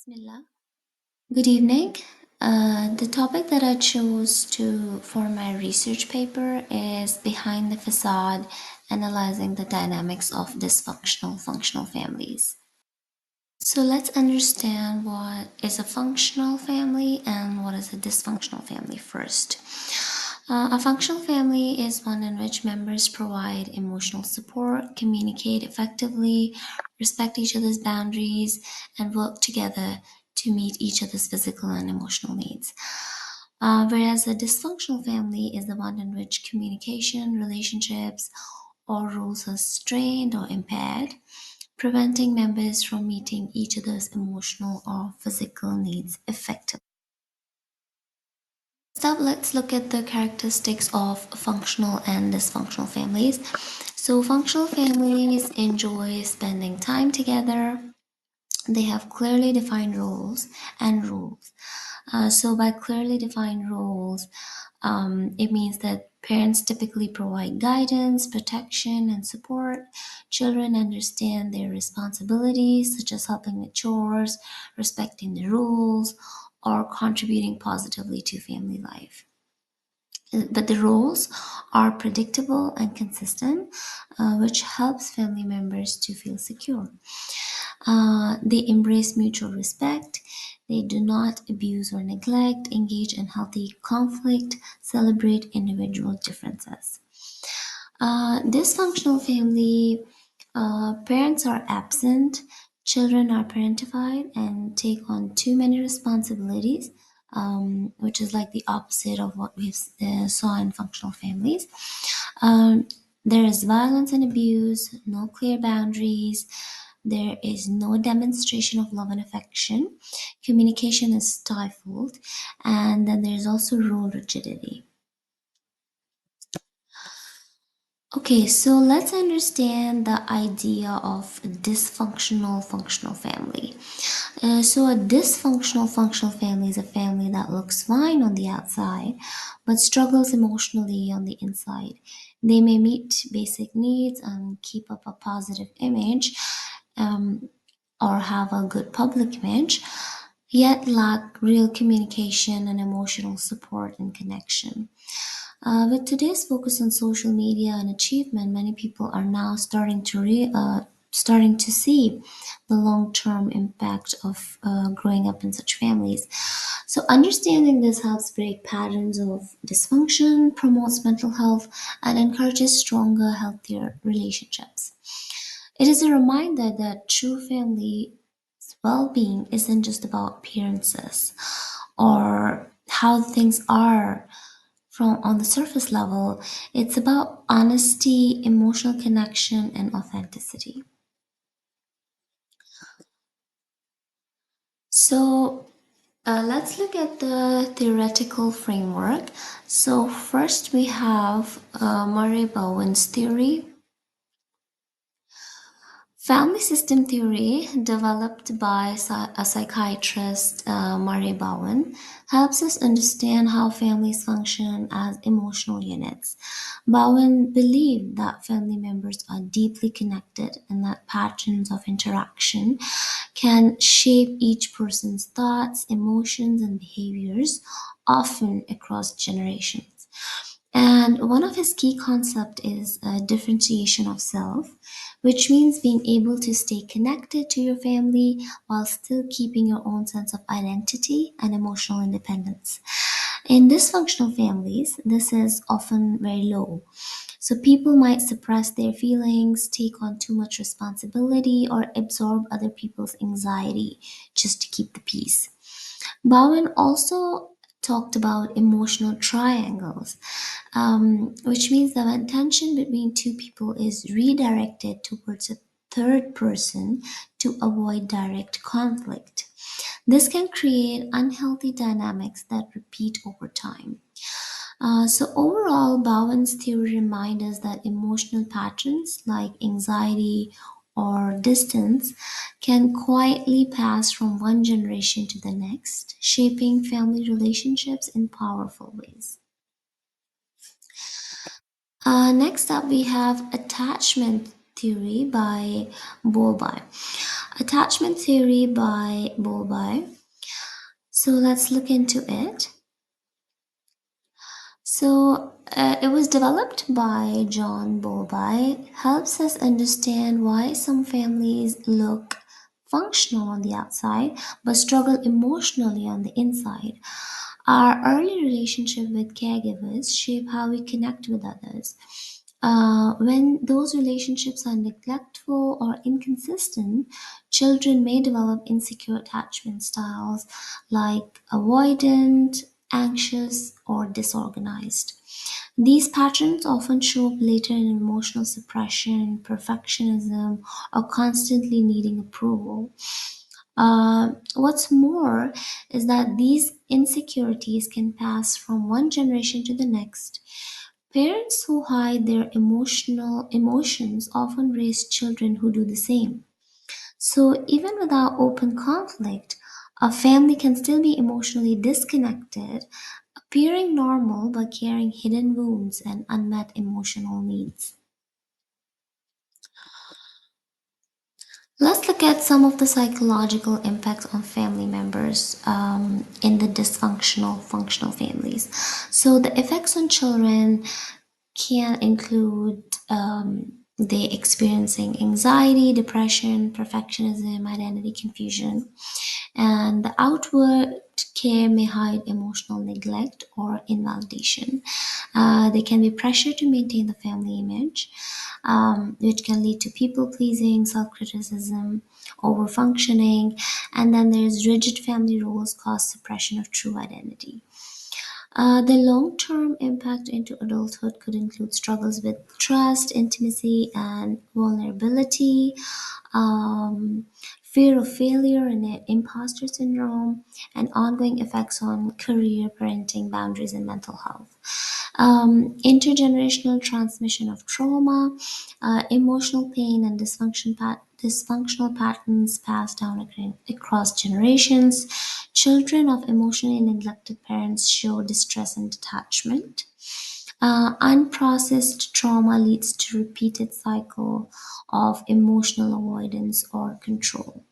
Bismillah. Good evening. The topic that I chose to for my research paper is behind the facade, analyzing the dynamics of dysfunctional functional families. So let's understand what is a functional family and what is a dysfunctional family first. A functional family is one in which members provide emotional support, communicate effectively, respect each other's boundaries, and work together to meet each other's physical and emotional needs. Whereas a dysfunctional family is the one in which communication, relationships, or roles are strained or impaired, preventing members from meeting each other's emotional or physical needs effectively. Now, let's look at the characteristics of functional and dysfunctional families. So, functional families enjoy spending time together. They have clearly defined roles and rules. So, by clearly defined roles, it means that parents typically provide guidance, protection, and support. Children understand their responsibilities, such as helping with chores, respecting the rules, or contributing positively to family life. But the roles are predictable and consistent, which helps family members to feel secure. They embrace mutual respect. They do not abuse or neglect, engage in healthy conflict, celebrate individual differences. Dysfunctional family, parents are absent, children are parentified and take on too many responsibilities, which is like the opposite of what we saw in functional families. Um, there is violence and abuse, no clear boundaries, there is no demonstration of love and affection, communication is stifled, and then there's also role rigidity. Okay, so let's understand the idea of a dysfunctional functional family. So, a dysfunctional functional family is a family that looks fine on the outside but struggles emotionally on the inside. They may meet basic needs and keep up a positive image, um, or have a good public image, yet lack real communication and emotional support and connection. With today's focus on social media and achievement, many people are now starting to see the long-term impact of growing up in such families. So, understanding this helps break patterns of dysfunction, promotes mental health, and encourages stronger, healthier relationships. It is a reminder that true family well-being isn't just about appearances or how things are from on the surface level. It's about honesty, emotional connection, and authenticity. So let's look at the theoretical framework. So first we have Murray Bowen's theory. Family system theory, developed by a psychiatrist, Murray Bowen, helps us understand how families function as emotional units. Bowen believed that family members are deeply connected and that patterns of interaction can shape each person's thoughts, emotions, and behaviors, often across generations. And one of his key concepts is differentiation of self, which means being able to stay connected to your family while still keeping your own sense of identity and emotional independence. In dysfunctional families, this is often very low. So people might suppress their feelings, take on too much responsibility, or absorb other people's anxiety just to keep the peace. Bowen also talked about emotional triangles, which means that when tension between two people is redirected towards a third person to avoid direct conflict. This can create unhealthy dynamics that repeat over time. So, overall, Bowen's theory reminds us that emotional patterns like anxiety or distance can quietly pass from one generation to the next, shaping family relationships in powerful ways. Next up, we have attachment theory by Bowlby. Attachment theory by Bowlby. So let's look into it. It was developed by John Bowlby, helps us understand why some families look functional on the outside but struggle emotionally on the inside. Our early relationship with caregivers shape how we connect with others. When those relationships are neglectful or inconsistent, children may develop insecure attachment styles like avoidant, anxious, or disorganized. These patterns often show up later in emotional suppression, perfectionism, or constantly needing approval. What's more is that these insecurities can pass from one generation to the next. Parents who hide their emotional emotions often raise children who do the same. So even without open conflict, a family can still be emotionally disconnected, appearing normal but carrying hidden wounds and unmet emotional needs. Let's look at some of the psychological impacts on family members in the dysfunctional functional families. So, the effects on children can include they experiencing anxiety, depression, perfectionism, identity confusion, and the outward care may hide emotional neglect or invalidation. They can be pressured to maintain the family image, which can lead to people pleasing, self criticism, over functioning, and then there's rigid family roles cause suppression of true identity. The long term impact into adulthood could include struggles with trust, intimacy, and vulnerability, fear of failure and imposter syndrome, and ongoing effects on career, parenting, boundaries, and mental health. Intergenerational transmission of trauma, emotional pain, and dysfunctional patterns passed down across generations. Children of emotionally neglected parents show distress and detachment. Unprocessed trauma leads to repeated cycle of emotional avoidance or control.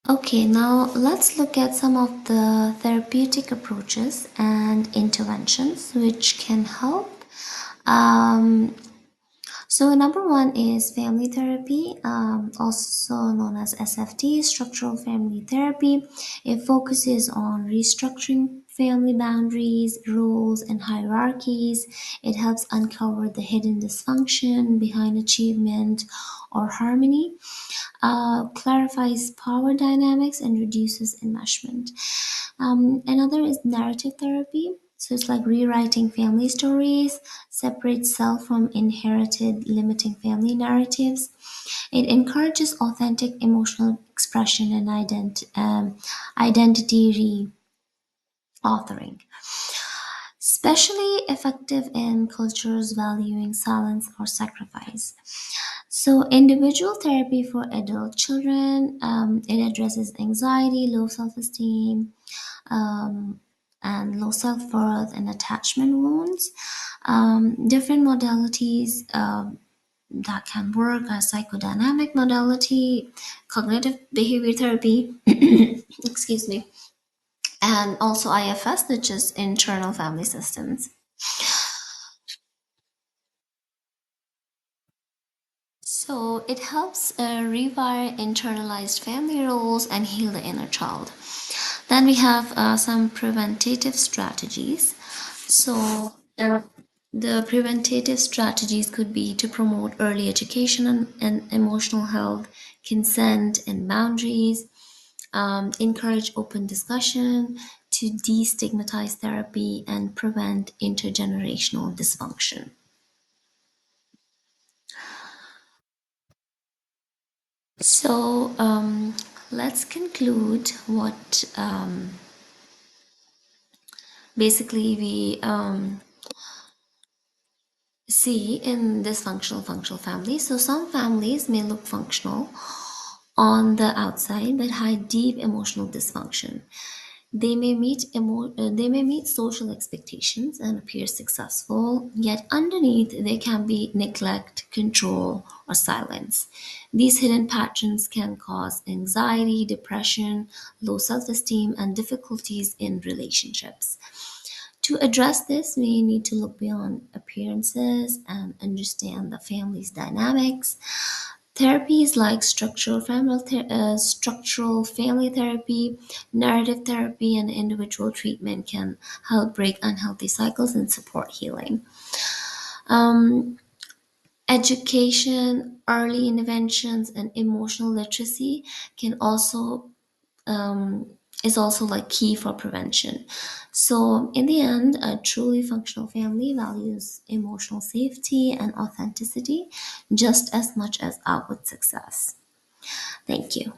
Okay, now let's look at some of the therapeutic approaches and interventions which can help. Um, so, number one is family therapy, also known as SFT, structural family therapy. It focuses on restructuring family boundaries, roles, and hierarchies. It helps uncover the hidden dysfunction behind achievement or harmony, clarifies power dynamics, and reduces enmeshment. Another is narrative therapy. So it's like rewriting family stories, separates self from inherited limiting family narratives. It encourages authentic emotional expression and identity re-authoring. Especially effective in cultures valuing silence or sacrifice. So, individual therapy for adult children, it addresses anxiety, low self-esteem, um, and low self-worth and attachment wounds. Different modalities that can work as psychodynamic modality, cognitive behavior therapy, excuse me, and also IFS, which is internal family systems. So it helps rewire internalized family roles and heal the inner child. Then we have some preventative strategies. So the preventative strategies could be to promote early education and emotional health, consent and boundaries, encourage open discussion, to destigmatize therapy and prevent intergenerational dysfunction. So let's conclude what basically we see in this functional family. So some families may look functional on the outside but hide deep emotional dysfunction. They may meet social expectations and appear successful, yet underneath they can be neglect, control, or silence. These hidden patterns can cause anxiety, depression, low self-esteem, and difficulties in relationships. To address this, we need to look beyond appearances and understand the family's dynamics. Therapies like structural family therapy, narrative therapy, and individual treatment can help break unhealthy cycles and support healing. Um, Education, early interventions, and emotional literacy can also is also like key for prevention. So in the end, a truly functional family values emotional safety and authenticity just as much as outward success. Thank you.